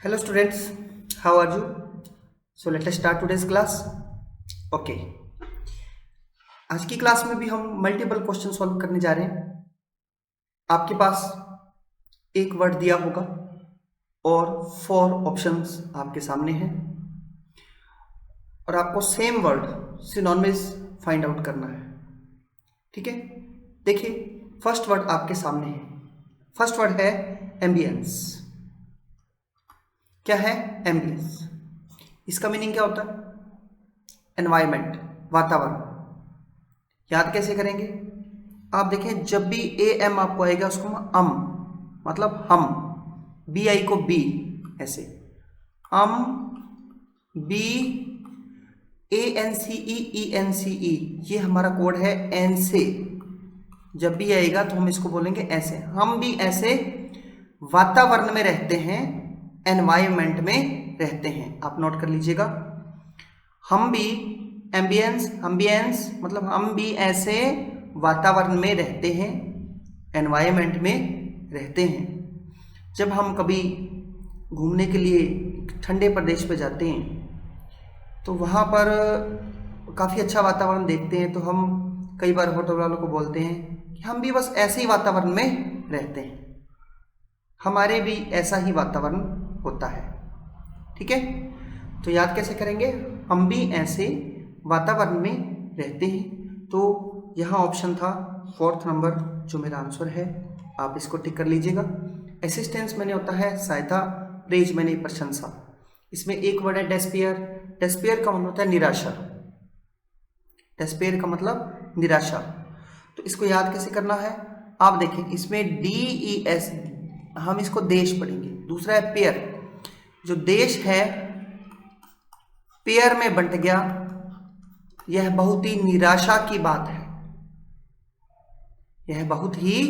Hello students, how are you? So let us start today's class. Okay. आज की class में भी हम मल्टीपल क्वेश्चन सॉल्व करने जा रहे हैं। आपके पास एक वर्ड दिया होगा और 4 ऑप्शंस आपके सामने हैं और आपको same word synonyms find out करना है। ठीक है, देखिए फर्स्ट वर्ड आपके सामने है। फर्स्ट वर्ड है एम्बियंस। क्या है एम्बियंस? इसका मीनिंग क्या होता है? एनवायरमेंट, वातावरण। याद कैसे करेंगे? आप देखें, जब भी ए एम आपको आएगा उसको मतलब हम, बी आई को बी, ऐसे B, A N C E N C E, ये हमारा कोड है एन से। जब भी आएगा तो हम इसको बोलेंगे ऐसे। हम भी ऐसे वातावरण में रहते हैं, एनवायरमेंट में रहते हैं। आप नोट कर लीजिएगा। हम भी एम्बियंस मतलब हम भी ऐसे वातावरण में रहते हैं, एनवायरमेंट में रहते हैं। जब हम कभी घूमने के लिए ठंडे प्रदेश पर जाते हैं तो वहाँ पर काफ़ी अच्छा वातावरण देखते हैं, तो हम कई बार होटल वालों को बोलते हैं कि हम भी बस ऐसे ही वातावरण में रहते हैं, हमारे भी ऐसा ही वातावरण होता है। ठीक है, तो याद कैसे करेंगे? हम भी ऐसे वातावरण में रहते हैं। तो यहाँ ऑप्शन था 4th नंबर जो मेरा आंसर है, आप इसको टिक कर लीजिएगा। असिस्टेंस मैंने होता है सहायता, प्रेज मैंने प्रशंसा। इसमें एक वर्ड है डेस्पेयर। डेस्पेयर का मतलब होता है निराशा। डेस्पेयर का मतलब निराशा। तो इसको याद कैसे करना है? आप देखें, इसमें DES, हम इसको देश पढ़ेंगे। दूसरा है पेयर। जो देश है पेयर में बंट गया, यह बहुत ही निराशा की बात है। यह बहुत ही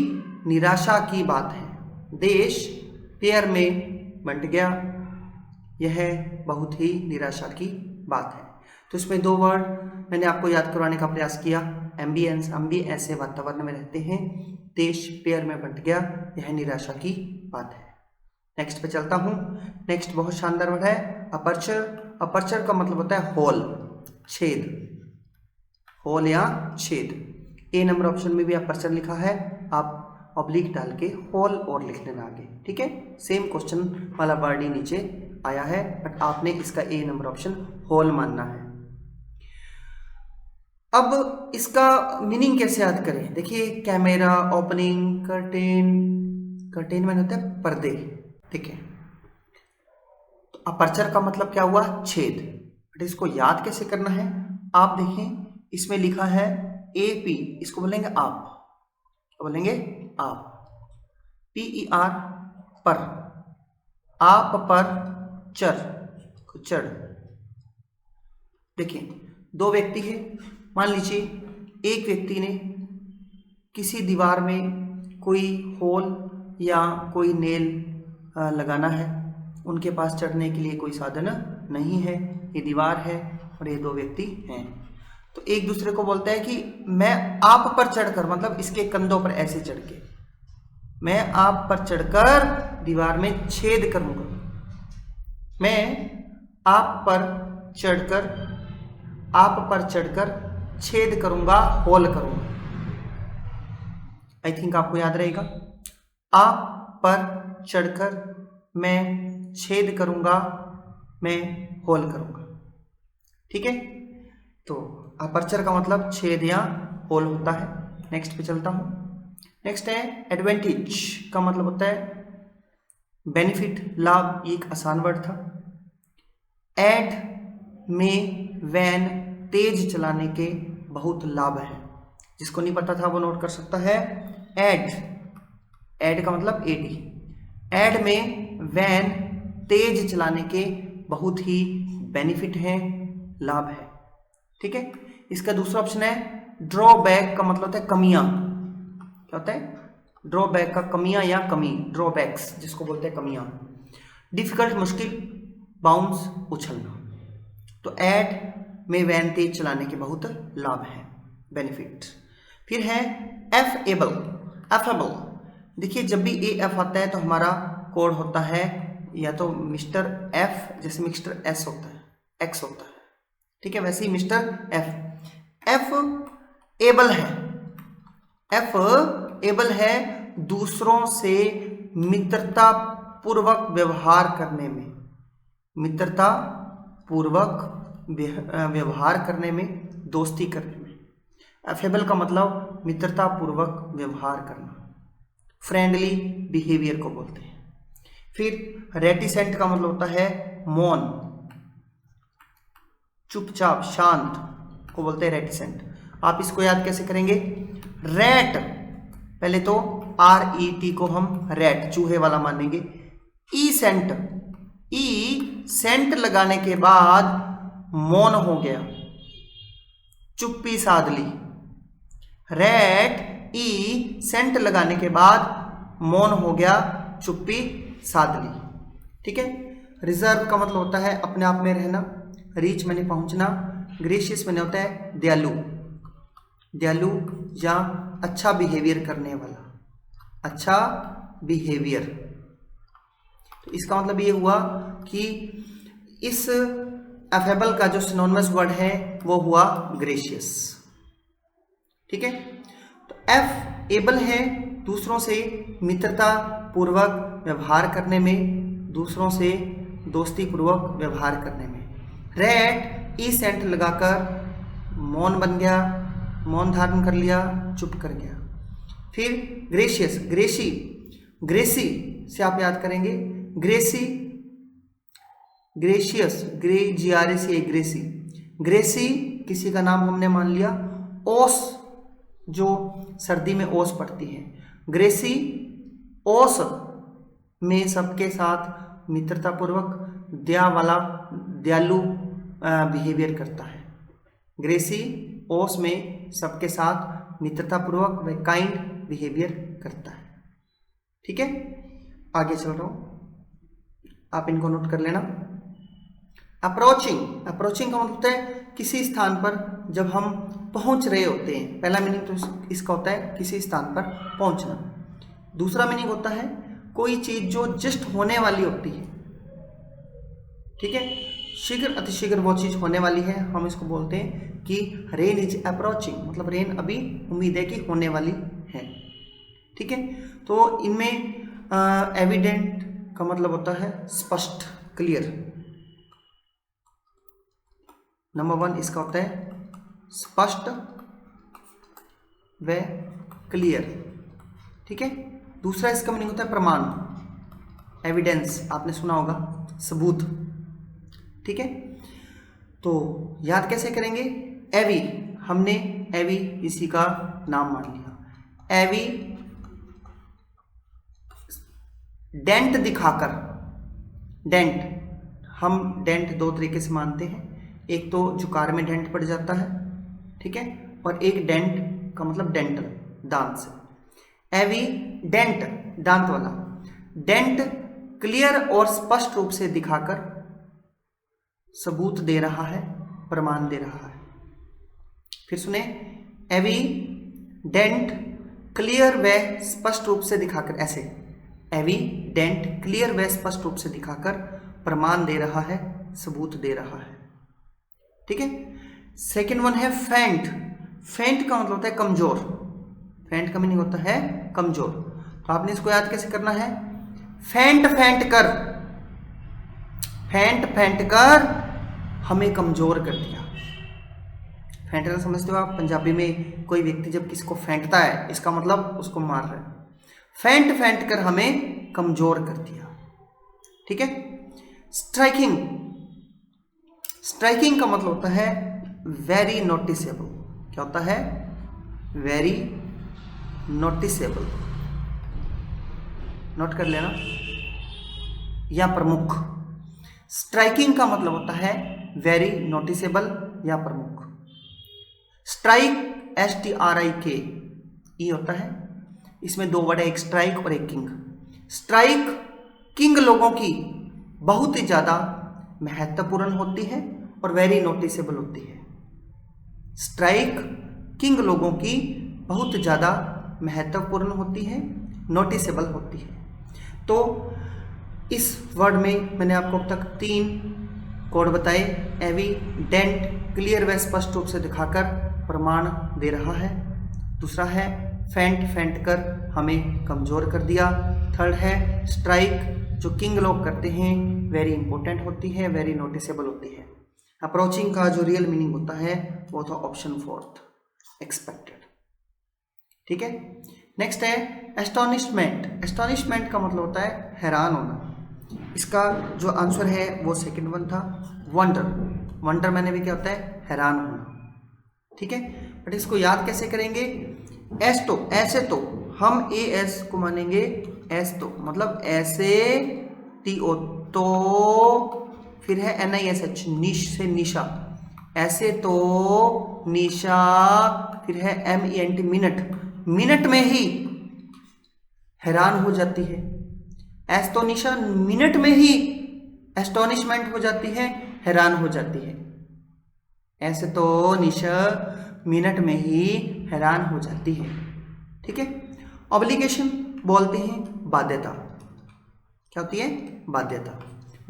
निराशा की बात है। देश पेयर में बंट गया, यह बहुत ही निराशा की बात है। तो इसमें 2 वर्ड मैंने आपको याद करवाने का प्रयास किया। एम्बियंस, हम भी ऐसे वातावरण में रहते हैं। देश पेयर में बंट गया, यह निराशा की बात है। नेक्स्ट पे चलता हूँ। नेक्स्ट बहुत शानदार वर्ड है अपर्चर। अपर्चर का मतलब होता है होल, छेद, होल या छेद। ए नंबर ऑप्शन में भी अपर्चर लिखा है, आप ऑब्लिक डाल के होल और लिख लेना आगे। ठीक है, सेम क्वेश्चन वाला वर्ड ही नीचे आया है, बट आपने इसका ए नंबर ऑप्शन होल मानना है। अब इसका मीनिंग कैसे याद करें? देखिए, कैमरा, ओपनिंग, कर्टेन। कर्टेन में होता है पर्दे। ठीक है, तो अपर्चर का मतलब क्या हुआ? छेद। बट इसको याद कैसे करना है? आप देखें, इसमें लिखा है AP, इसको बोलेंगे आप। क्या बोलेंगे? आप। PER, पर। आप पर चढ़, चढ़। देखिए, 2 व्यक्ति है। मान लीजिए एक व्यक्ति ने किसी दीवार में कोई होल या कोई नेल लगाना है, उनके पास चढ़ने के लिए कोई साधन नहीं है, ये दीवार है और ये 2 व्यक्ति हैं। तो एक दूसरे को बोलता है कि मैं आप पर चढ़कर, मतलब इसके कंधों पर ऐसे चढ़ के, मैं आप पर चढ़कर दीवार में छेद करूंगा। मैं आप पर चढ़कर छेद करूंगा, होल करूंगा। आई थिंक आपको याद रहेगा। आप पर चढ़कर मैं छेद करूंगा, मैं होल करूंगा। ठीक है, तो अपर्चर का मतलब छेद या होल होता है। नेक्स्ट पे चलता हूं। नेक्स्ट है एडवांटेज का मतलब होता है बेनिफिट, लाभ। ये एक आसान वर्ड था। एड में वैन, तेज चलाने के बहुत लाभ है। जिसको नहीं पता था वो नोट कर सकता है। एड का मतलब AD। एड में वैन, तेज चलाने के बहुत ही बेनिफिट हैं, लाभ है। ठीक है, इसका दूसरा ऑप्शन है ड्रॉबैक का मतलब होता है कमियां। क्या होता है? ड्रॉबैक का कमियां या कमी, ड्रॉबैक्स जिसको बोलते हैं कमियां। डिफिकल्ट, मुश्किल। बाउंस, उछलना। तो एड में वैन तेज चलाने के बहुत लाभ है, बेनिफिट। फिर है एफेबल। देखिए, जब भी AF आता है तो हमारा कोड होता है या तो मिस्टर एफ, जैसे मिस्टर एस होता है, एक्स होता है, ठीक है, वैसे ही मिस्टर एफ। एफ एबल है, एफ एबल है दूसरों से मित्रता पूर्वक व्यवहार करने में, मित्रता पूर्वक व्यवहार करने में, दोस्ती करने में। एफेबल का मतलब मित्रता पूर्वक व्यवहार करना, फ्रेंडली बिहेवियर को बोलते हैं। फिर रेटिसेंट का मतलब होता है मौन, चुपचाप, शांत को बोलते हैं रेटिसेंट। आप इसको याद कैसे करेंगे? रैट, पहले तो RET को हम रैट, चूहे वाला मानेंगे। ई सेंट, ई सेंट लगाने के बाद मौन हो गया, चुप्पी साध ली। रैट ई सेंट लगाने के बाद मौन हो गया, चुप्पी साध ली, ठीक है। रिजर्व का मतलब होता है अपने आप में रहना, रीच मैंने पहुंचना। ग्रेशियस मैंने होता है दयालु, दयालु या अच्छा बिहेवियर करने वाला, अच्छा बिहेवियर। तो इसका मतलब ये हुआ कि इस अफेबल का जो सिनोनिमस वर्ड है वो हुआ ग्रेशियस, ठीक है। तो एफ एबल है दूसरों से मित्रता पूर्वक व्यवहार करने में, दूसरों से दोस्ती पूर्वक व्यवहार करने में। रैट ई सेंट लगाकर मौन बन गया, मौन धारण कर लिया, चुप कर गया। फिर ग्रेशियस, ग्रेसी, ग्रेसी से आप याद करेंगे ग्रेसी, ग्रेशियस, GRAC, ग्रेसी। ग्रेसी किसी का नाम हमने मान लिया। ओस, जो सर्दी में ओस पड़ती है, ग्रेसी ओस में सबके साथ मित्रतापूर्वक दया वाला, दयालु बिहेवियर करता है। ग्रेसी ओस में सबके साथ मित्रतापूर्वक व काइंड बिहेवियर करता है, ठीक है। आगे चल रहा हूं, आप इनको नोट कर लेना। अप्रोचिंग, अप्रोचिंग का मतलब होता है किसी स्थान पर जब हम पहुंच रहे होते हैं। पहला मीनिंग तो इसका होता है किसी स्थान पर पहुंचना। दूसरा मीनिंग होता है कोई चीज जो जस्ट होने वाली होती है, ठीक है। शीघ्र, अतिशीघ्र वो चीज होने वाली है, हम इसको बोलते हैं कि रेन इज अप्रोचिंग, मतलब रेन अभी उम्मीद है कि होने वाली है, ठीक है। तो इनमें एविडेंट का मतलब होता है स्पष्ट, क्लियर। नंबर 1 इसका होता है स्पष्ट व क्लियर, ठीक है। दूसरा इसका मीनिंग होता है प्रमाण, एविडेंस, आपने सुना होगा, सबूत, ठीक है। तो याद कैसे करेंगे? एवी, हमने एवी इसी का नाम मान लिया। एवी डेंट दिखाकर, डेंट, हम डेंट दो तरीके से मानते हैं, एक तो जुकार में डेंट पड़ जाता है, ठीक है, और एक डेंट का मतलब डेंटल, दांत से। एवी डेंट, दांत वाला, डेंट क्लियर और स्पष्ट रूप से दिखाकर सबूत दे रहा है, प्रमाण दे रहा है। फिर सुने, एवी डेंट क्लियर व स्पष्ट रूप से दिखाकर, ऐसे एविडेंट क्लियर व स्पष्ट रूप से दिखाकर प्रमाण दे रहा है, सबूत दे रहा है, ठीक है। सेकेंड वन है फेंट। फेंट का मतलब होता है कमजोर, फेंट का मीनिंग होता है कमजोर। तो आपने इसको याद कैसे करना है? फेंट फेंट कर, फेंट फेंट कर हमें कमजोर कर दिया। फेंटना समझते हो आप? पंजाबी में कोई व्यक्ति जब किसी को फेंटता है, इसका मतलब उसको मार रहा है। फेंट फेंट कर हमें कमजोर कर दिया, ठीक है। स्ट्राइकिंग, स्ट्राइकिंग का मतलब होता है वेरी नोटिसेबल। क्या होता है? वेरी नोटिसेबल, नोट कर लेना, या प्रमुख। स्ट्राइकिंग का मतलब होता है वेरी नोटिसेबल या प्रमुख। स्ट्राइक, STRIK ई होता है, इसमें दो वर्ड है, एक स्ट्राइक और एक किंग। स्ट्राइक किंग लोगों की बहुत ही ज्यादा महत्वपूर्ण होती है और वेरी नोटिसेबल होती है। स्ट्राइक किंग लोगों की बहुत ज़्यादा महत्वपूर्ण होती है, नोटिसेबल होती है। तो इस वर्ड में मैंने आपको अब तक 3 कोड बताए। एविडेंट, क्लियर व स्पष्ट रूप से दिखाकर प्रमाण दे रहा है। दूसरा है फेंट, फेंट कर हमें कमजोर कर दिया। थर्ड है स्ट्राइक, जो किंग लोग करते हैं वेरी इंपॉर्टेंट होती है, वेरी नोटिसेबल होती है। अप्रोचिंग का जो रियल मीनिंग होता है वो था ऑप्शन 4 एक्सपेक्टेड। ठीक है। नेक्स्ट है एस्टोनिशमेंट। एस्टोनिशमेंट का मतलब होता है हैरान होना। इसका जो आंसर है वो सेकंड वन था। वंडर, वंडर मैंने भी क्या होता है हैरान होना। ठीक है, बट इसको याद कैसे करेंगे? एस्टो, ऐसे तो हम ए एस को मानेंगे एस्टो, मतलब ऐसे टी ओ, तो फिर है एन आई एस एच, निश से निशा, ऐसे तो निशा, फिर है M E N T minute, minute में ही हैरान हो जाती है। एस्टोनिशा मिनट में ही एस्टोनिशमेंट हो जाती है, हैरान हो जाती है। ऐसे तो निशा मिनट में ही हैरान हो जाती है। ठीक है। ऑब्लिगेशन बोलते हैं बाध्यता। क्या होती है? बाध्यता।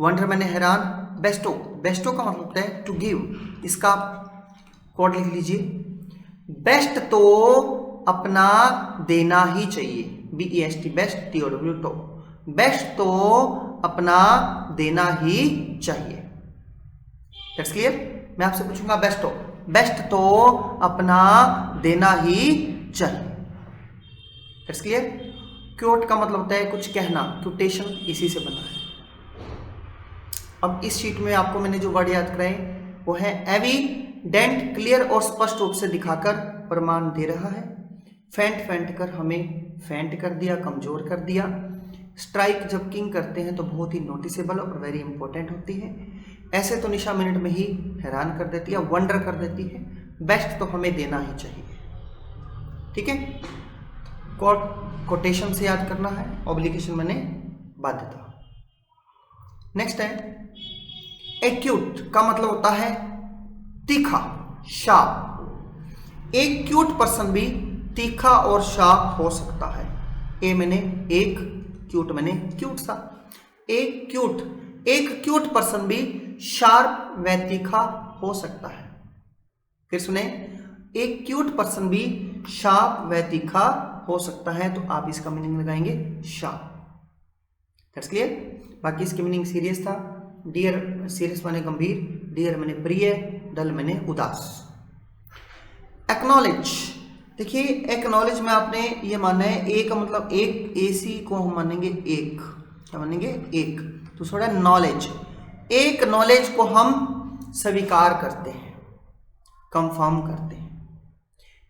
वंडर मैंने हैरान। बेस्टो, बेस्टो का मतलब होता है टू गिव। इसका कोड लिख लीजिए। बेस्ट तो अपना देना ही चाहिए, B E S T, best, T O W tow, best तो अपना देना ही चाहिए। That's clear. मैं आपसे पूछूंगा बेस्टो, बेस्ट तो अपना देना ही चाहिए। That's clear. क्योट का मतलब होता है कुछ कहना, क्यूटेशन इसी से बना है। अब इस शीट में आपको मैंने जो वर्ड याद कराए वो है एविडेंट, क्लियर और स्पष्ट रूप से दिखाकर प्रमाण दे रहा है। फेंट, फेंट कर हमें फेंट कर दिया, कमजोर कर दिया। स्ट्राइक जब किंग करते हैं तो बहुत ही नोटिसेबल और वेरी इंपॉर्टेंट होती है। ऐसे तो निशा मिनट में ही हैरान कर देती है, वंडर कर देती है। बेस्ट तो हमें देना ही चाहिए। ठीक है। कोटेशन से याद करना है, ऑब्लिगेशन मैंने बाध्यता। नेक्स्ट है एक्यूट का मतलब होता है तीखा, शार्प। एक क्यूट पर्सन भी तीखा और शार्प हो सकता है। ए मैंने एक, क्यूट मैंने क्यूट सा। एक क्यूट पर्सन भी शार्प व तीखा हो सकता है। फिर सुने, एक क्यूट पर्सन भी शार्प व तीखा हो सकता है, तो आप इसका मीनिंग लगाएंगे शार्प। That's clear. बाकी इसकी मीनिंग सीरियस था। डियर, सीरियस माने गंभीर, डियर मैंने प्रिय, डल मैंने उदास। एक्नॉलेज, देखिए एक्नॉलेज में आपने ये माना है ए का मतलब एक, एसी को हम मानेंगे एक, क्या मानेंगे? एक। तो थोड़ा नॉलेज, एक नॉलेज को हम स्वीकार करते हैं, कंफर्म करते हैं।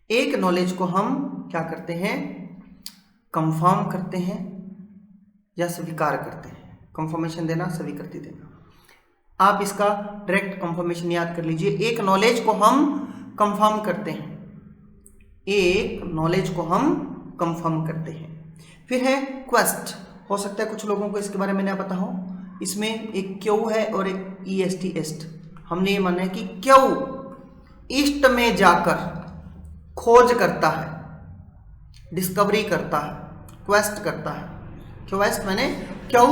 एक नॉलेज को हम क्या करते हैं? कंफर्म करते हैं या स्वीकार करते हैं। कंफर्मेशन देना, स्वीकृति देना। आप इसका डायरेक्ट कंफर्मेशन याद कर लीजिए। एक नॉलेज को हम कंफर्म करते हैं, एक नॉलेज को हम कंफर्म करते हैं। फिर है क्वेस्ट। हो सकता है कुछ लोगों को इसके बारे में ना पता हो। इसमें एक क्यों है और एक ई एस टी, एस्ट। हमने ये माना है कि क्यों ईस्ट में जाकर खोज करता है, डिस्कवरी करता है, क्वेस्ट करता है। क्वेस्ट मैंने क्यों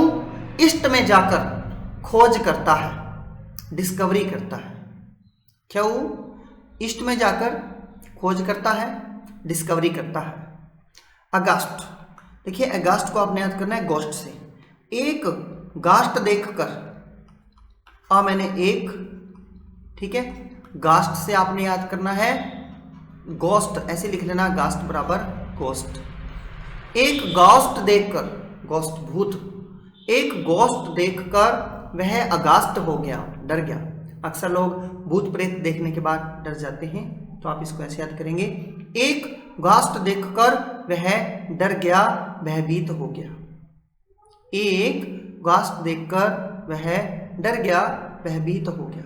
ईस्ट में जाकर खोज करता है, डिस्कवरी करता है। क्यों ईस्ट में जाकर खोज करता है, डिस्कवरी करता है। अगस्त, देखिए अगस्त को आपने याद करना है गोस्ट से। एक गास्ट देखकर, मैंने एक, ठीक है। गास्ट से आपने याद करना है गोस्ट, ऐसे लिख लेना, गास्ट बराबर गोस्ट। एक गोस्ट देखकर, गोस्ट भूत, एक गोस्ट देखकर वह अगास्ट हो गया, डर गया। अक्सर लोग भूत प्रेत देखने के बाद डर जाते हैं, तो आप इसको ऐसे याद करेंगे, एक गास्ट देखकर वह डर गया, भयभीत हो गया। एक गास्ट देखकर वह डर गया, भयभीत हो गया।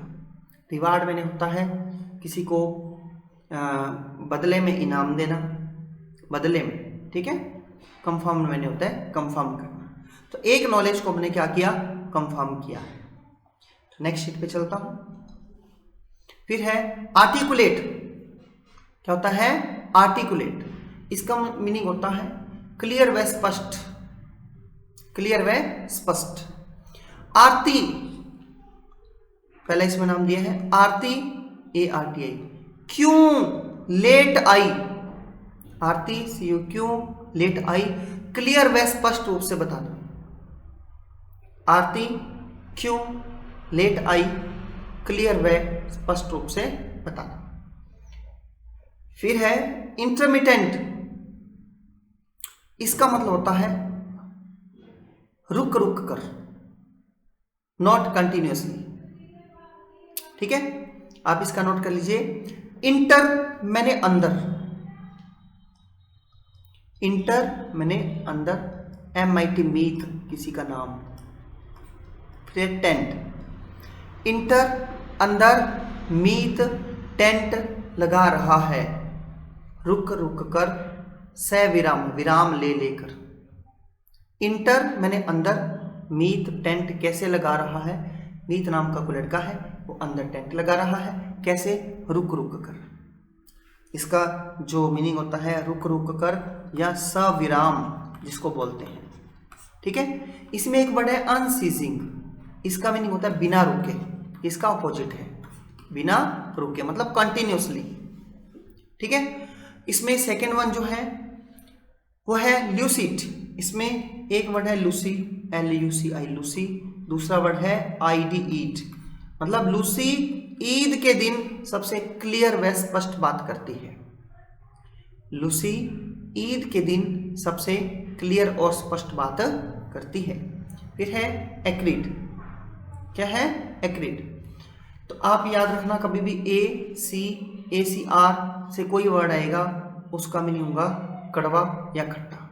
रिवार्ड मैंने होता है किसी को बदले में इनाम देना, बदले में, ठीक है। कंफर्म मैंने होता है कंफर्म करना। तो एक नॉलेज को हमने क्या किया? कंफर्म किया। नेक्स्ट शीट पे चलता हूं। फिर है आर्टिकुलेट। क्या होता है? आर्टिकुलेट। इसका मीनिंग होता है क्लियर व स्पष्ट, क्लियर व स्पष्ट। आरती, पहला इसमें नाम दिया है आरती, ARTI। क्यों लेट आई, आरती CU, क्यों लेट आई, क्लियर व स्पष्ट रूप से बताना। आरती क्यों लेट आई, क्लियर व स्पष्ट रूप से बताना। फिर है इंटरमिटेंट, इसका मतलब होता है रुक रुक कर, नॉट कंटिन्यूअसली। ठीक है, आप इसका नोट कर लीजिए। इंटर मैंने अंदर, इंटर मैंने अंदर, MIT मीत किसी का नाम, फिर टेंट, इंटर अंदर, मीत टेंट लगा रहा है, रुक रुक कर, सविराम विराम ले लेकर। इंटर मैंने अंदर, मीत टेंट कैसे लगा रहा है, मीत नाम का कोई लड़का है वो अंदर टेंट लगा रहा है, कैसे, रुक रुक कर। इसका जो मीनिंग होता है रुक रुक कर या सविराम जिसको बोलते हैं। ठीक है, इसमें एक वर्ड है अनसीजिंग, इसका मीनिंग होता है बिना रुके, इसका ऑपोजिट है बिना रुके मतलब कंटिन्यूअसली। ठीक है, इसमें सेकेंड वन जो है वो है ल्यूसिड, इसमें एक वर्ड है लूसी, LUCI लूसी, दूसरा वर्ड है ID ईद, मतलब लूसी ईद के दिन सबसे क्लियर व स्पष्ट बात करती है। लूसी ईद के दिन सबसे क्लियर और स्पष्ट बात करती है। फिर है एक्रीड, क्या है, एक्रीड। तो आप याद रखना कभी भी ACR से कोई वर्ड आएगा उसका मीनिंग होगा कड़वा या खट्टा।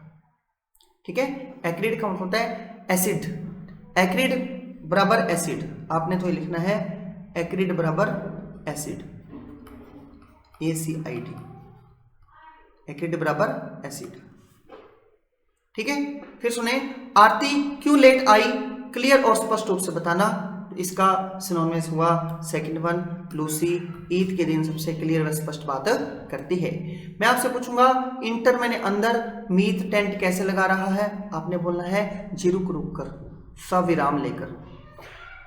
ठीक है, एक्रीड का मतलब होता है एसिड, एक्रीड बराबर एसिड, आपने तो ये लिखना है एक्रीड बराबर एसिड, ACID, एक्रीड बराबर एसिड। ठीक है, फिर सुने आरती क्यों लेट आई, क्लियर और स्पष्ट रूप से बताना। इसका सिनोनिमस हुआ सेकंड वन, लूसी ईद के दिन सबसे क्लियर व स्पष्ट बात करती है। मैं आपसे पूछूंगा इंटर मैंने अंदर, मीत टेंट कैसे लगा रहा है, आपने बोलना है जी रुक रुक कर, सविराम लेकर।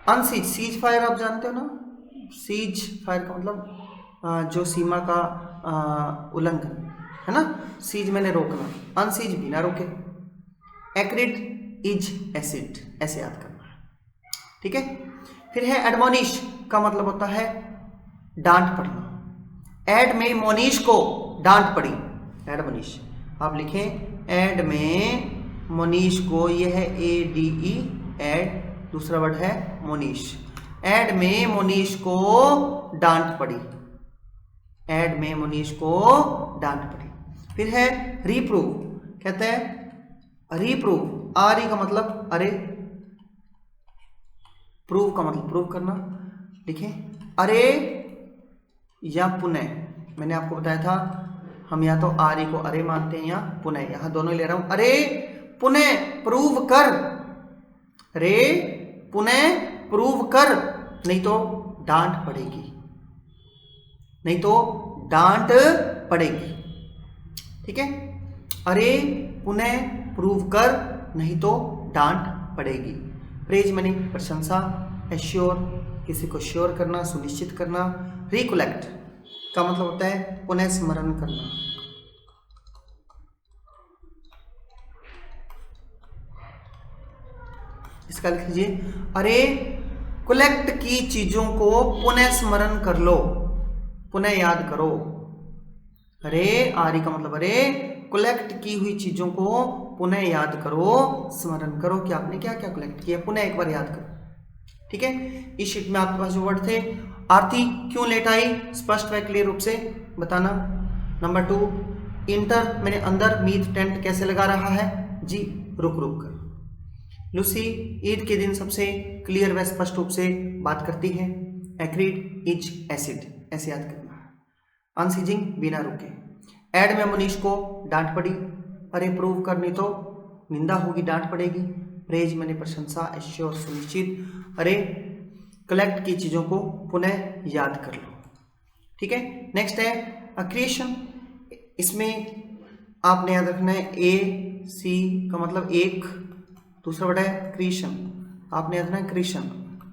अनसीज, सीज फायर आप जानते हो ना, सीज फायर का मतलब जो सीमा का उल्लंघन है ना, सीज मैंने रोकना, अनसीज बिना रोके, एक्रिड इज एसिड, ऐसे याद करना है। ठीक है, फिर है एडमोनिश का मतलब होता है डांट पड़ना, एड में मोनिश को डांट पड़ी, एडमोनिश आप लिखें, एड में मोनिश को, यह है ADE एड, दूसरा वर्ड है मोनिश, एड में मोनिश को डांट पड़ी, एड में मोनिश को डांट पड़ी। फिर है रीप्रूव, कहते हैं रीप्रूव, आरी का मतलब अरे, प्रूव का मतलब प्रूव करना, लिखें अरे या पुनः। मैंने आपको बताया था हम या तो आरी को अरे मानते हैं या पुनः, यहां दोनों ले रहा हूं, अरे पुनः प्रूव कर, अरे पुनः प्रूव कर, नहीं तो डांट पड़ेगी, नहीं तो डांट पड़ेगी। ठीक है, अरे पुनः प्रूव कर, नहीं तो डांट पड़ेगी। प्रेज माने प्रशंसा, एश्योर किसी को श्योर करना, सुनिश्चित करना। रिकलेक्ट का मतलब होता है पुनः स्मरण करना। इसका लिख लीजिए, अरे कलेक्ट की चीजों को पुनः स्मरण कर लो, पुनः याद करो। अरे आरी का मतलब अरे कलेक्ट की हुई चीजों को पुनः याद करो, स्मरण करो कि आपने क्या क्या कलेक्ट किया, पुनः एक बार याद करो। ठीक है, इस शीट में आपके पास जो वर्ड थे, आरती क्यों लेट आई, स्पष्ट व क्लियर रूप से बताना। नंबर 2, इंटर मैंने अंदर, मीत टेंट कैसे लगा रहा है, जी रुक रुक कर। लूसी ईद के दिन सबसे क्लियर व स्पष्ट रूप से बात करती है, एक्रीड इज एसिड, ऐसे याद करना है। अनसीजिंग बिना रुके, एड में मनीष को डांट पड़ी, अरे प्रूव करनी तो निंदा होगी, डांट पड़ेगी। प्रेज मैंने प्रशंसा, एश्योर सुनिश्चित, अरे कलेक्ट की चीजों को पुनः याद कर लो। ठीक है, नेक्स्ट है क्रिएशन, इसमें आपने याद रखना है A C का मतलब एक, दूसरा वर्ड है क्रिएशन, आपने याद रखना कृष्ण।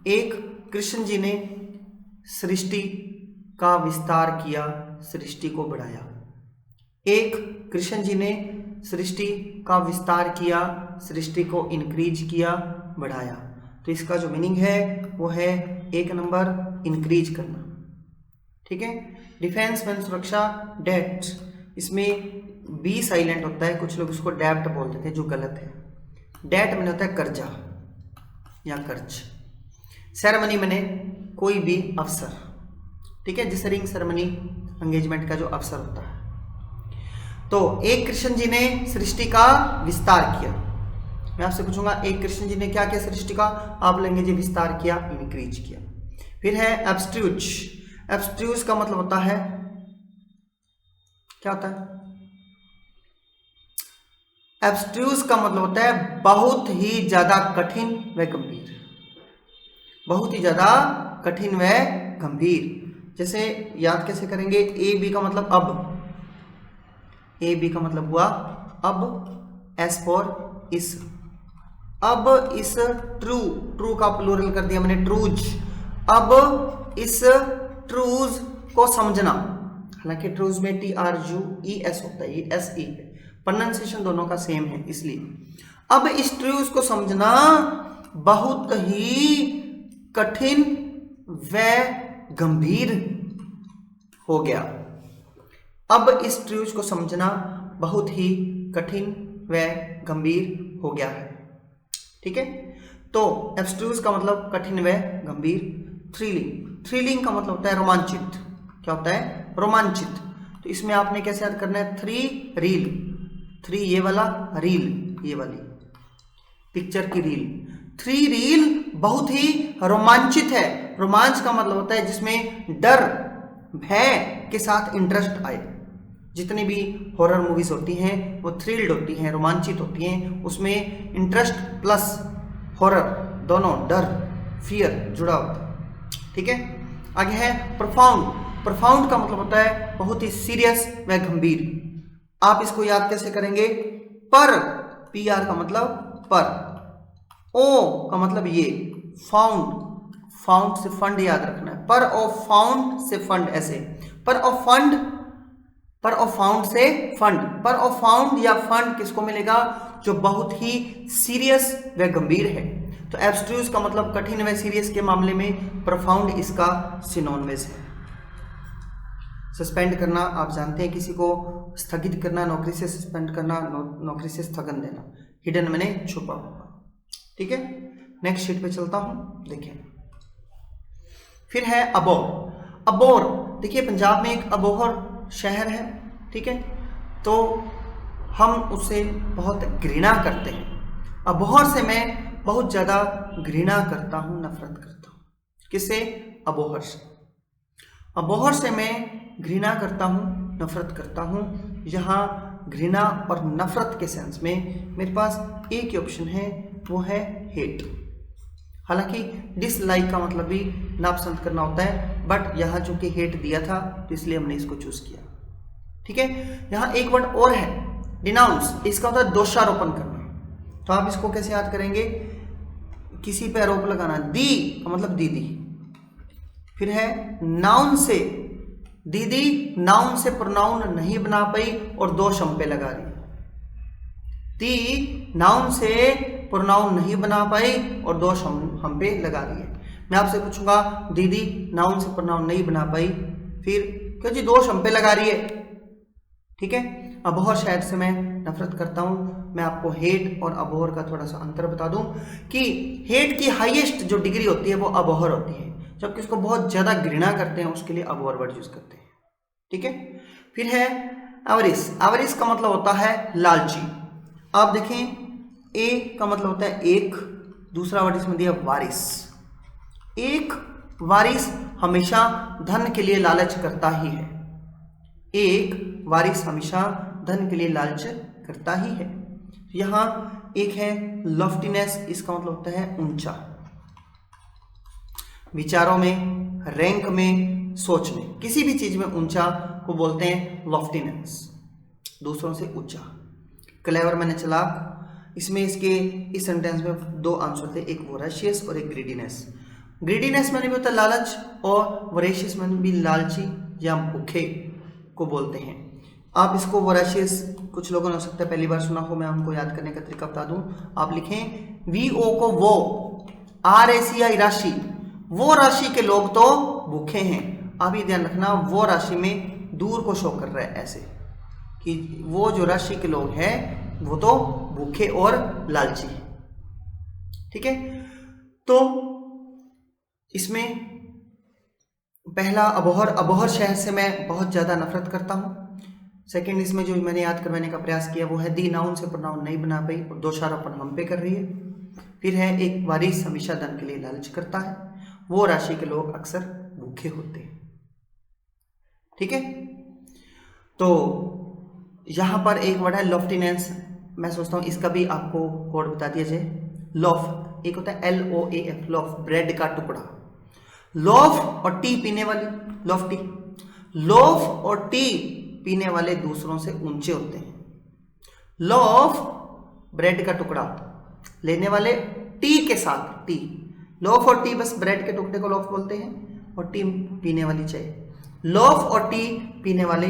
एक, कृष्ण जी ने सृष्टि का विस्तार किया, सृष्टि को बढ़ाया। एक, कृष्ण जी ने सृष्टि का विस्तार किया, सृष्टि को इंक्रीज किया, बढ़ाया। तो इसका जो मीनिंग है वो है 1 नंबर इंक्रीज करना। ठीक है। डिफेंस में सुरक्षा, डेट, इसमें बी साइलेंट होता है, कुछ लोग उसको डेब्ट बोल देते हैं जो गलत है। डेट मैंने होता है कर्जा या कर्ज। सेरेमनी मैंने कोई भी अवसर। ठीक है, जैसे रिंग सेरेमनी एंगेजमेंट का जो अवसर होता है। तो एक, कृष्ण जी ने सृष्टि का विस्तार किया। मैं आपसे पूछूंगा एक, कृष्ण जी ने क्या किया सृष्टि का? आप लेंगे जी विस्तार किया, इंक्रीज किया। फिर है एब्स्ट्रूज। एब्स्ट्रूज का मतलब होता है, क्या होता है? एब्स्ट्रूज का मतलब होता है बहुत ही ज्यादा कठिन व गंभीर। बहुत ही ज्यादा कठिन व गंभीर। जैसे याद कैसे करेंगे? ए बी का मतलब अब, ए बी का मतलब हुआ अब, एस फॉर इस, अब इस ट्रू, ट्रू का प्लूरल कर दिया मैंने ट्रूज। अब इस ट्रूज को समझना, हालांकि ट्रूज में TRUES होता है, ये SE है, प्रोनाउंसिएशन दोनों का सेम है इसलिए। अब इस ट्रूज को समझना बहुत ही कठिन व गंभीर हो गया। अब इस ट्रूज को समझना बहुत ही कठिन व गंभीर हो गया है। ठीक है, तो एब्स्ट्रूज का मतलब कठिन व गंभीर। थ्रिलिंग, थ्रिलिंग का मतलब होता है रोमांचित। क्या होता है? रोमांचित। तो इसमें आपने कैसे याद करना है? 3 रील, 3 ये वाला, रील ये वाली पिक्चर की रील। 3 रील बहुत ही रोमांचित है। रोमांच का मतलब होता है जिसमें डर, भय के साथ इंटरेस्ट आए। जितनी भी हॉरर मूवीज होती हैं वो थ्रिल्ड होती हैं, रोमांचित होती हैं, उसमें इंटरेस्ट प्लस हॉरर दोनों, डर, फियर जुड़ा होता है। ठीक है, आगे है प्रोफाउंड। प्रोफाउंड का मतलब होता है बहुत ही सीरियस व गंभीर। आप इसको याद कैसे करेंगे? पर, PR का मतलब पर, ओ का मतलब ये, फाउंड, फाउंड से फंड याद रखना है, पर और फाउंड से फंड, ऐसे पर और फंड, पर और फाउंड से फंड। पर और फाउंड या फंड किसको मिलेगा? जो बहुत ही सीरियस व गंभीर है। तो एब्स्ट्रूज का मतलब कठिन व सीरियस के मामले में प्रोफाउंड इसका सिनोनिमस है। सस्पेंड करना, आप जानते हैं किसी को स्थगित करना, नौकरी से सस्पेंड करना, नौकरी से स्थगन देना। हिडन मैंने छुपा हुआ। ठीक है, नेक्स्ट शीट पे चलता हूं, देखिए। फिर है अबोहर। अबोहर, देखिए पंजाब में एक अबोहर शहर है। ठीक है, तो हम उससे बहुत घृणा करते हैं। अबोहर से मैं बहुत ज्यादा घृणा करता हूं, नफरत करता हूं। किससे? अबोहर से। अबोहर से मैं घृणा करता हूं, नफरत करता हूं। यहां घृणा और नफरत के सेंस में मेरे पास एक ही ऑप्शन है, वो है हेट। हालांकि डिसलाइक का मतलब भी नापसंद करना होता है, बट यहाँ चूंकि हेट दिया था तो इसलिए हमने इसको चूज किया। ठीक है, यहाँ एक वर्ड और है, डिनाउंस। इसका होता है दोषारोपण करना। तो आप इसको कैसे याद करेंगे? किसी पे आरोप लगाना। दी का मतलब दीदी। फिर है नाउन से, दीदी नाउन से प्रोनाउन नहीं बना पाई और दोष हम पे लगा रही। दी नाउन से प्रोनाउन नहीं बना पाई और दोष हम पे लगा रही है। मैं आपसे पूछूंगा दीदी नाउन से प्रोनाउन नहीं बना पाई, फिर क्यों जी दोष हम पे लगा रही है। ठीक है, अबोहर शहर से मैं नफरत करता हूं। मैं आपको हेट और अबोहर का थोड़ा सा अंतर बता दूं कि हेट की हाईएस्ट जो डिग्री होती है वो अबोहर होती है, जबकि उसको बहुत ज्यादा घृणा करते हैं उसके लिए अबोहर वर्ड यूज करते हैं। ठीक है, फिर है एवरिस। एवरिस का मतलब होता है लालची। आप देखें, ए का मतलब होता है एक, दूसरा वर्ड इसमें दिया वारिस। एक वारिस हमेशा धन के लिए लालच करता ही है। एक वारिस हमेशा धन के लिए लालच करता ही है। यहां एक है लॉफ्टीनेस, इसका मतलब होता है ऊंचा। विचारों में, रैंक में, सोच में, किसी भी चीज में ऊंचा को बोलते हैं लॉफ्टीनेस, दूसरों से ऊंचा। क्लेवर मैंने चालाक, इसमें इसके इस सेंटेंस में दो आंसर थे, एक वोराशियस और एक ग्रीडीनेस। ग्रीडीनेस मैंने भी होता है लालच, और वोरेशियस मैंने भी लालची या भूखे को बोलते हैं। आप इसको वोराशियस, कुछ लोगों ने हो सकता है पहली बार सुना हो, मैं उनको याद करने का तरीका बता दूं। आप लिखें VO को वो, RACI राशि, वो राशि के लोग तो भूखे हैं। आप ये ध्यान रखना, वो राशि में दूर को शो कर रहा है ऐसे कि वो जो राशि के लोग हैं वो तो भूखे और लालची है। ठीक है, तो इसमें पहला अबोहर, अबोहर शहर से मैं बहुत ज्यादा नफरत करता हूं। सेकंड, इसमें जो मैंने याद करवाने का प्रयास किया वो है दी नाउन से प्रोनाउन नहीं बना पाई और दोषारोपण हम पे कर रही है। फिर है एक वारिस हमेशा धन के लिए लालच करता है, वो राशि के लोग अक्सर भूखे होते हैं। ठीक है, तो यहां पर एक वर्ड है लॉफ्टीनेस, मैं सोचता हूं इसका भी आपको कोड बता दिया जाए। लॉफ, एक होता है LOAF, लॉफ, ब्रेड का टुकड़ा। लॉफ और टी पीने वाली, लॉफ्टी। लॉफ और टी पीने वाले दूसरों से ऊंचे होते हैं। लॉफ ब्रेड का टुकड़ा, लेने वाले टी के साथ, टी, लॉफ और टी, बस ब्रेड के टुकड़े को लॉफ बोलते हैं, और टी पीने वाली चाय। लॉफ और टी पीने वाले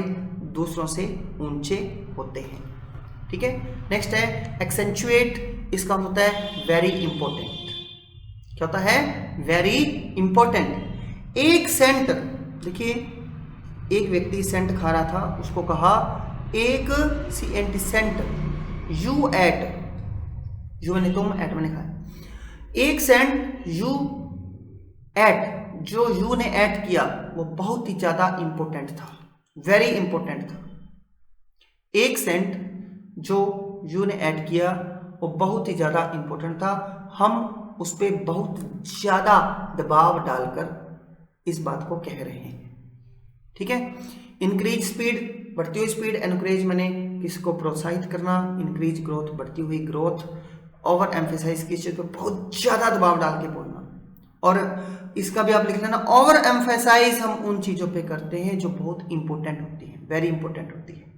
दूसरों से ऊंचे होते हैं। ठीक है, नेक्स्ट है एक्सेंचुएट, इसका होता है वेरी इंपॉर्टेंट। क्या होता है? Very important. एक सेंट, देखिए एक व्यक्ति सेंट खा रहा था, उसको कहा एक CNT cent, you ate, you मैंने तुम, एट मैंने खाया, एक सेंट यू एट, जो यू ने एट किया वो बहुत ही ज्यादा इंपॉर्टेंट था, वेरी इंपॉर्टेंट था। एक सेंट जो यू ने ऐड किया वो बहुत ही ज्यादा इंपॉर्टेंट था, हम उस पर बहुत ज्यादा दबाव डालकर इस बात को कह रहे हैं। ठीक है, इंक्रीज स्पीड, बढ़ती हुई स्पीड, एनकरेज मैंने किसको प्रोत्साहित करना, इंक्रीज ग्रोथ, बढ़ती हुई ग्रोथ, ओवर एम्फेसाइज किस चीज पर बहुत ज्यादा दबाव डाल के बोलना। और इसका भी आप लिख लेना, ओवर एम्फेसाइज हम उन चीजों पे करते हैं जो बहुत इंपॉर्टेंट होती है, वेरी इंपॉर्टेंट होती है।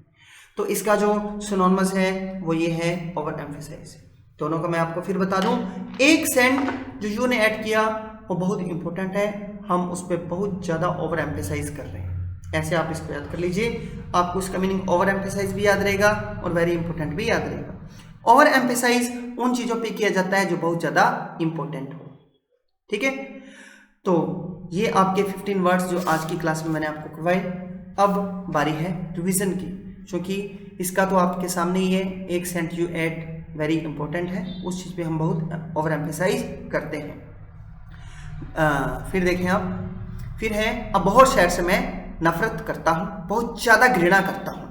तो इसका जो सिनोनिमस है वो ये है ओवर एम्फेसाइज। दोनों का मैं आपको फिर बता दूं, एक सेंट जो यू ने ऐड किया वो बहुत इंपॉर्टेंट है, हम उस पर बहुत ज्यादा ओवर एम्फेसाइज कर रहे हैं, ऐसे आप इसको याद कर लीजिए। आपको इसका मीनिंग ओवर एम्फेसाइज भी याद रहेगा और वेरी इंपॉर्टेंट भी याद रहेगा। ओवर एम्फेसाइज उन चीजों पे किया जाता है जो बहुत ज्यादा इंपॉर्टेंट हो। ठीक है, तो ये आपके 15 वर्ड्स जो आज की क्लास में मैंने आपको करवाए। अब बारी है रिवीजन की, क्योंकि इसका तो आपके सामने ही है, एक cent you ate very important है, उस चीज पे हम बहुत ओवर एम्फेसाइज करते हैं। फिर देखें आप, फिर है अब बहुत शहर से मैं नफरत करता हूं, बहुत ज्यादा घृणा करता हूं।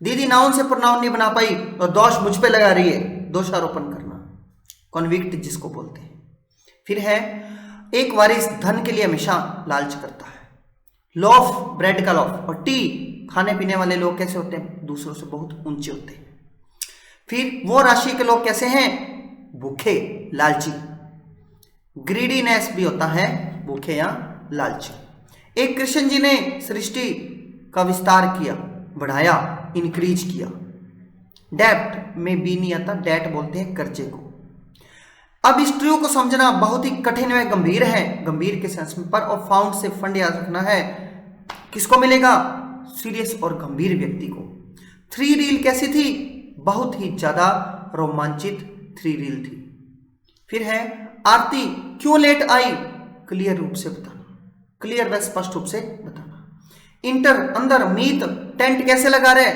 दीदी नाउन से प्रोनाउन नहीं बना पाई और दोष मुझ पे लगा रही है, दोषारोपण करना, कॉन्विक्ट जिसको बोलते हैं। फिर है एक वारिस धन के लिए हमेशा लालच करता है। लॉफ, ब्रेड का लॉफ, और टी, खाने पीने वाले लोग कैसे होते हैं? दूसरों से बहुत ऊंचे होते हैं। फिर वो राशि के लोग कैसे हैं? भूखे, लालची। ग्रीडीनेस भी होता है भूखे या लालची। एक कृष्ण जी ने सृष्टि का विस्तार किया, बढ़ाया, इंक्रीज किया। डेप्ट में बी नहीं आता, डेट बोलते हैं कर्जे को। अब इस ट्रू को समझना बहुत ही कठिन व गंभीर है, गंभीर के सेंस में, पर और फाउंड से फंड याद रखना है। किसको मिलेगा? सीरियस और गंभीर व्यक्ति को। थ्री रील कैसी थी? बहुत ही ज्यादा रोमांचित थ्री रील थी। फिर है आरती क्यों लेट आई? क्लियर रूप से बताना, क्लियर व स्पष्ट रूप से बताना। इंटर अंदर, मीत टेंट कैसे लगा रहे?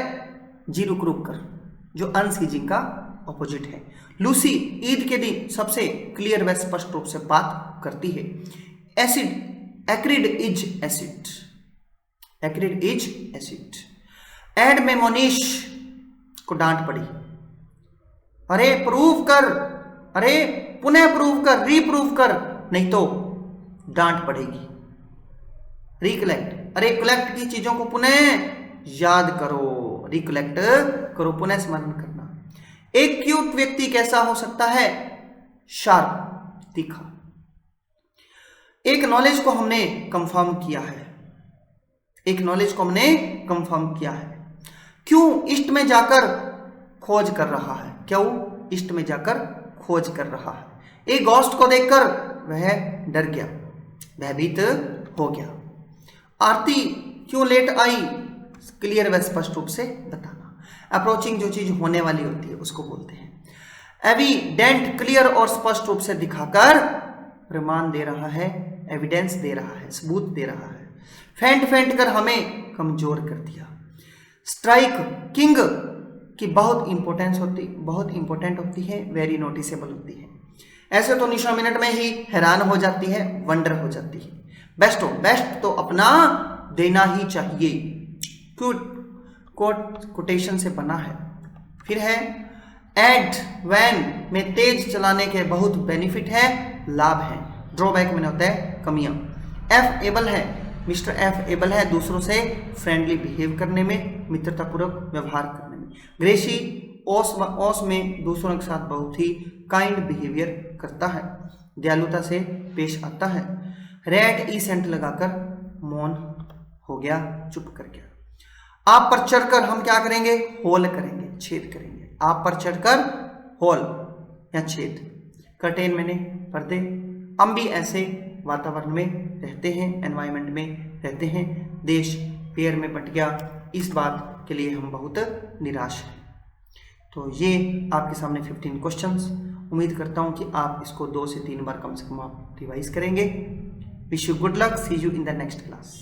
जी रुक रुक कर, जो अनसीजिंग का ऑपोजिट है। लूसी ईद के दिन सबसे क्लियर व स्पष्ट रूप से बात करती है। Acid, acrid is acid, acrid is acid. Ad में मोनिश को डांट पड़ी, अरे प्रूव कर, अरे पुनः प्रूव कर, रीप्रूव कर, नहीं तो डांट पड़ेगी। रिकलेक्ट, अरे कलेक्ट की चीजों को पुनः याद करो, रिकलेक्ट करो, पुनः स्मरण करना। एक क्यूट व्यक्ति कैसा हो सकता है? शार्प, तीखा। एक नॉलेज को हमने कंफर्म किया है, एक नॉलेज को हमने कंफर्म किया है। क्यों ईस्ट में जाकर खोज कर रहा है? क्यों? ईस्ट में जाकर खोज कर रहा है। एक घोस्ट को देखकर वह डर गया, भयभीत हो गया। आरती क्यों लेट आई? क्लियर व स्पष्ट रूप से बताना। अप्रोचिंग जो चीज होने वाली होती है उसको बोलते हैं। एविडेंट क्लियर और स्पष्ट रूप से दिखाकर प्रमाण दे रहा है, एविडेंस दे रहा है, सबूत दे रहा है। फेंट फेंट कर हमें कमजोर कर दिया। स्ट्राइक किंग की बहुत इंपॉर्टेंट होती है, वेरी नोटिसेबल होती है। ऐसे तो निशा मिनट में ही हैरान हो जाती है, वंडर हो जाती है। बेस्ट तो अपना देना ही चाहिए, कोटेशन से बना है। फिर है एट वैन में तेज चलाने के बहुत बेनिफिट है, लाभ है। ड्रॉबैक में होता है कमियां। एफ एबल है, मिस्टर एफ एबल है दूसरों से फ्रेंडली बिहेव करने में, मित्रतापूर्वक व्यवहार करने में। ग्रेसी ओस में दूसरों के साथ बहुत ही काइंड बिहेवियर करता है, दयालुता से पेश आता है। रेड ई सेंट लगाकर मौन हो गया, चुप कर गया। आप पर चढ़कर हम क्या करेंगे? होल करेंगे, छेद करेंगे। आप पर चढ़कर होल या छेद। कर्टेन मैंने पर्दे। हम भी ऐसे वातावरण में रहते हैं, एनवायरनमेंट में रहते हैं। देश पेड़ में बट गया, इस बात के लिए हम बहुत निराश हैं। तो ये आपके सामने 15 क्वेश्चंस। उम्मीद करता हूँ कि आप इसको 2 से 3 बार कम से कम आप रिवाइज करेंगे। Wish you good luck, see you in the next class.